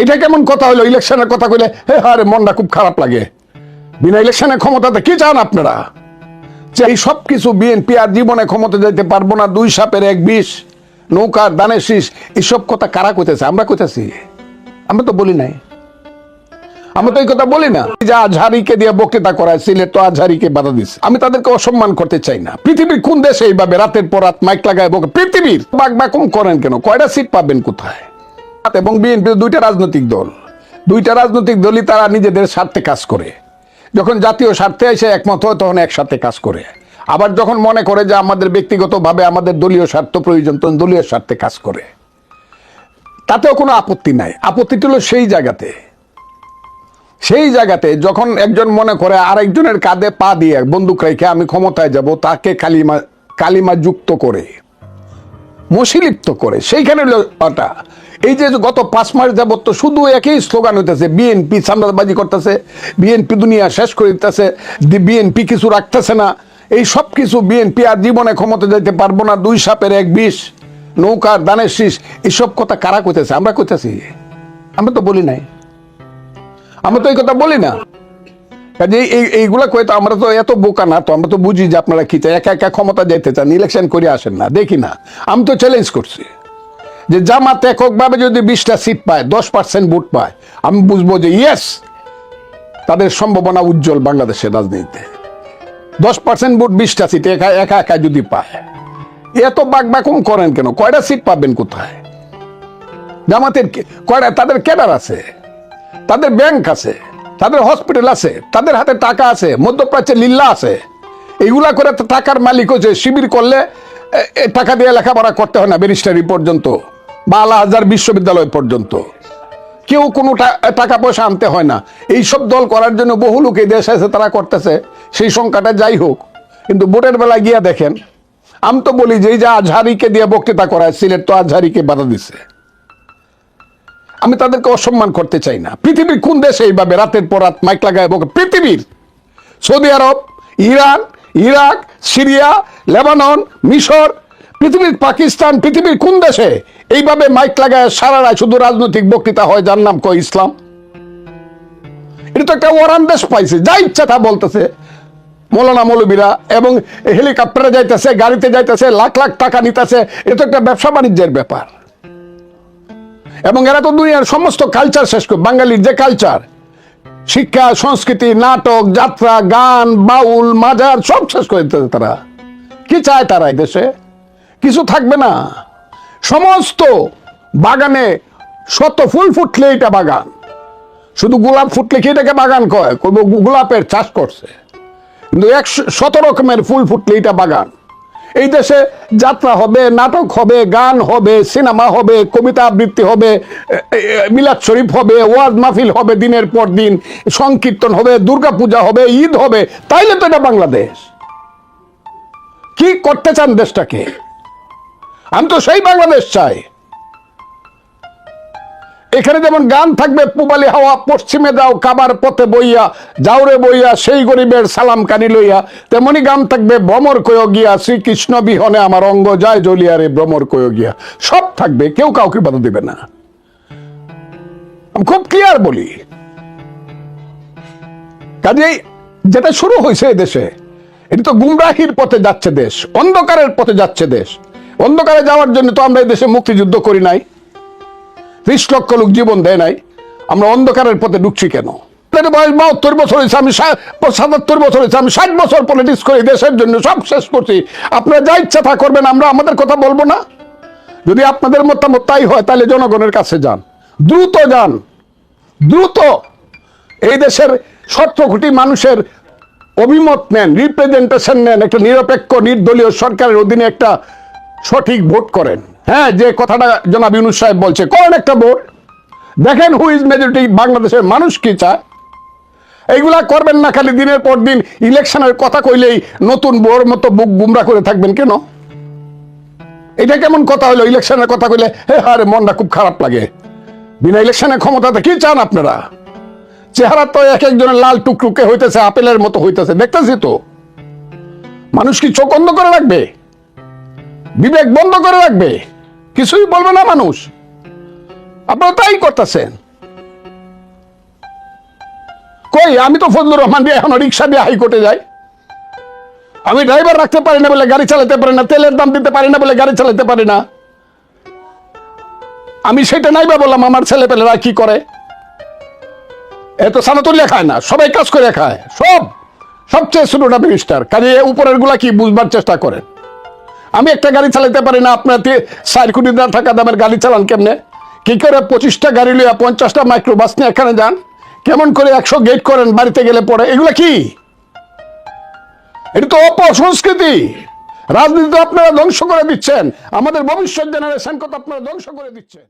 এটা কেমন কথা হলো? ইলেকশনের কথা কইলে আরে মনটা খুব খারাপ লাগে। বিনা ইলেকশনের ক্ষমতাতে কি চান আপনারা? যে এই সব কিছু বিএনপি আর জীবনে ক্ষমতা যেতে পারবো না, 2 সাপের 1 বিষ, নৌকার দানের শীষ, এইসব কথা কারা কইতেছে? আমরা কইতেছি? আমরা তো বলি নাই, আমরা তো এই কথা বলি না। যা আজহারিকে দিয়ে বক্তৃতা করায়, সিলেট তো আজহারিকে বাধা দিচ্ছে। আমি তাদেরকে অসম্মান করতে চাই না। পৃথিবীর কোন দেশে এইভাবে রাতের পর রাত মাইক লাগায় পৃথিবীর বাকবাকুম করেন কেন? কয়টা সিট পাবেন কোথায়? এবং বিএনপি 2টা রাজনৈতিক দল, 2টা রাজনৈতিক দলই তারা নিজেদের স্বার্থে কাজ করে। যখন জাতীয় স্বার্থে এসে একমত হয় তখন একসাথে কাজ করে। আবার যখন মনে করে যে আমাদের ব্যক্তিগতভাবে আমাদের দলীয় স্বার্থ প্রয়োজন, তখন দলীয় স্বার্থে কাজ করে। তাতেও কোনো আপত্তি নাই। আপত্তিটা হলো সেই জায়গাতে যখন একজন মনে করে আরেকজনের কাঁধে পা দিয়ে বন্দুক রেখে আমি ক্ষমতায় যাব, তাকে কালিমা যুক্ত করে মশিলিপ্ত করে, সেইখানে ওটা। এই যে গত 5 মাস যাবত তো শুধু একই স্লোগান হইতেছে, বিএনপি চামড়াবাজি করতেছে, বিএনপি দুনিয়া শেষ করে দিতেছে, বিএনপি কিছু রাখতেছে না। এই সব কিছু বিএনপি আর জীবনে ক্ষমতা যেতে পারবো না, 2 সাপের 1 বিষ, নৌকার দানের শীষ, এইসব কথা কারা কইতেছে? আমরা কইতেছি? আমরা তো বলি নাই, আমরা তো এই কথা বলি না। কাজে এইগুলা কই তো আমরা তো এত বোকা না তো, আমরা তো বুঝি যে আপনারা কি চাই। একা একা ক্ষমতা যেতে চান, ইলেকশন করে আসেন না, দেখি না। আমি তো চ্যালেঞ্জ করছি যে জামাত এককভাবে যদি 20টা সিট পায়, 10% ভোট পায়, আমি বুঝবো যে ইয়েস, তাদের সম্ভাবনা উজ্জ্বল বাংলাদেশের রাজনীতিতে। 10% ভোট 20টা সিট একা একা যদি পায়, এত বাকবাকুম করেন কেন? কয়টা সিট পাবেন কোথায়? জামাতের কয়টা? তাদের ক্যাডার আছে, তাদের ব্যাংক আছে, তাদের হসপিটাল আছে, তাদের হাতে টাকা আছে, মধ্যপ্রাচ্যে লিল্লা আছে। এইগুলা করে টাকার মালিক হচ্ছে। শিবির করলে টাকা দিয়ে লেখাপড়া করতে হয় না, ব্যারিস্টারি পর্যন্ত বা আল-আজহার বিশ্ববিদ্যালয় পর্যন্ত। কেউ কোনো টাকা পয়সা আনতে হয় না। এইসব দল করার জন্য বহু লোক এই দেশে আছে, তারা করতেছে। সেই সংখ্যাটা যাই হোক, কিন্তু ভোটের বেলা গিয়া দেখেন। আমি তো বলি যে এই যে আজহারিকে দিয়ে বক্তৃতা করায়, সিলেট তো আজহারিকে বাধা দিচ্ছে। আমি তাদেরকে অসম্মান করতে চাই না। পৃথিবীর কোন দেশে এইভাবে রাতের পর রাত মাইক লাগায় পৃথিবীর? সৌদি আরব, ইরান, ইরাক, সিরিয়া, লেবানন, মিশর, পৃথিবীর পাকিস্তান, পৃথিবীর কোন দেশে এইভাবে মাইক লাগায় সারা রাত শুধু রাজনৈতিক বক্তৃতা হয়, যার নাম কয় ইসলাম? এটা তো একটা ওরান দেশ পাইছে, যা ইচ্ছা তা বলতেছে মৌলানা মৌলবীরা, এবং হেলিকপ্টারে যাইতেছে, গাড়িতে যাইতেছে, লাখ লাখ টাকা নিতেছে। এটা তো একটা ব্যবসা বাণিজ্যের ব্যাপার। এবং এরা তো দুনিয়ার সমস্ত কালচার শেষ করে, বাঙালির যে কালচার, শিক্ষা, সংস্কৃতি, নাটক, যাত্রা, গান, বাউল, মাজার সব শেষ করে দিতেছে তারা। কি চায় তারা? এই দেশে কিছু থাকবে না। সমস্ত বাগানে শত ফুল ফুটলে এটা বাগান, শুধু গোলাপ ফুটলে কি এটাকে বাগান কয়? গোলাপের চাষ করছে, কিন্তু 100 রকমের ফুল ফুটলে এটা বাগান। এই দেশে যাত্রা হবে, নাটক হবে, গান হবে, সিনেমা হবে, কবিতা আবৃত্তি হবে, মিলাদ শরীফ হবে, ওয়াজ মাহফিল হবে, দিনের পর দিন সংকীর্তন হবে, দুর্গাপূজা হবে, ঈদ হবে। তাইলে তো এটা বাংলাদেশ। কি করতে চান দেশটাকে? আমি তো সেই বাংলাদেশ চাই। এখানে যেমন গান থাকবে, পুবালি হাওয়া পশ্চিমে যাও, কাবার পথে বইয়া যাও রে বইয়া, সেই গরিবের সালাম কানি লইয়া, তেমনি গান থাকবে, ভ্রমর কয় গিয়া, শ্রীকৃষ্ণ বিহনে আমার অঙ্গ যায় জ্বলিয়া রে, ভ্রমর কয় গিয়া। সব থাকবে, কেউ কাউকে বাধা দিবে না। আমি খুব ক্লিয়ার বলি। কাজেই যেটা শুরু হয়েছে এই দেশে, এটা তো গুমরাহির পথে যাচ্ছে দেশ, অন্ধকারের পথে যাচ্ছে দেশ। অন্ধকারে যাওয়ার জন্য তো আমরা এই দেশে মুক্তিযুদ্ধ করি নাই, 30 লক্ষ লোক জীবন দেয় নাই। আমরা অন্ধকারের পথে ঢুকছি কেন? বয়স 72 বছর হয়েছে, আমি 77 বছর হয়েছে, আমি 60 বছর পলিটিক্স করি, দেশের জন্য সব শেষ করছি। আপনারা যা ইচ্ছা তা করবেন, আমরা আমাদের কথা বলবো না? যদি আপনাদের মতামত তাই হয়, তাহলে জনগণের কাছে যান, দ্রুত যান, দ্রুত এই দেশের 17 কোটি মানুষের অভিমত নেন, রিপ্রেজেন্টেশন নেন, একটা নিরপেক্ষ নির্দলীয় সরকারের অধীনে একটা সঠিক ভোট করেন। হ্যাঁ, যে কথাটা জনাব ইউনূস সাহেব বলছে, করেন একটা ভোট, দেখেন হু ইজ মেজরিটি, বাংলাদেশের মানুষ কি চায়। এইগুলা করবেন না, খালি দিনের পর দিন ইলেকশনের কথা কইলেই নতুন বোর মতো বুক গুমরা করে থাকবেন কেন? এটা কেমন কথা হলো? ইলেকশনের কথা কইলে আরে মনটা খুব খারাপ লাগে। বিনা ইলেকশনের ক্ষমতাতে কি চান আপনারা? চেহারা তো এক একজনের লাল টুকটুকে হইতেছে, আপেলের মতো হইতেছে, দেখতেছি তো। মানুষ কি চোখ বন্ধ করে রাখবে? বিবেক বন্ধ করে রাখবে? কিছুই বলবে না মানুষ? আপনারা তাই করতেছেন। কই, আমি তো ফজলুর রহমান দিয়ে এখন রিক্সা দিয়ে হাইকোর্টে যাই। আমি ড্রাইভার রাখতে পারি না বলে গাড়ি চালাতে পারি না, তেলের দাম দিতে পারি না বলে গাড়ি চালাতে পারি না। আমি সেটা নাইবা বললাম, আমার ছেলে পেলেরা কি করে? এত সানাতুল্লিয়া খায় না, সবাই কাজ করে খায়, সবচেয়ে ছোটটা মিনিস্টার। কাজে উপরের গুলা কি বুঝবার চেষ্টা করেন। আমি একটা গাড়ি চালাতে পারি না, আপনার 4 কোটি টাকা দামের গাড়ি চালান কেমনে? কি করে 25টা গাড়ি লইয়া 50টা মাইক্রোবাস নিয়ে এখানে যান? কেমন করে 100 গেট করেন বাড়িতে গেলে পরে? এগুলা কি? এটা তো অপসংস্কৃতি। রাজনীতি আপনারা ধ্বংস করে দিচ্ছেন, আমাদের ভবিষ্যৎ জেনারেশন কথা আপনারা ধ্বংস করে দিচ্ছেন।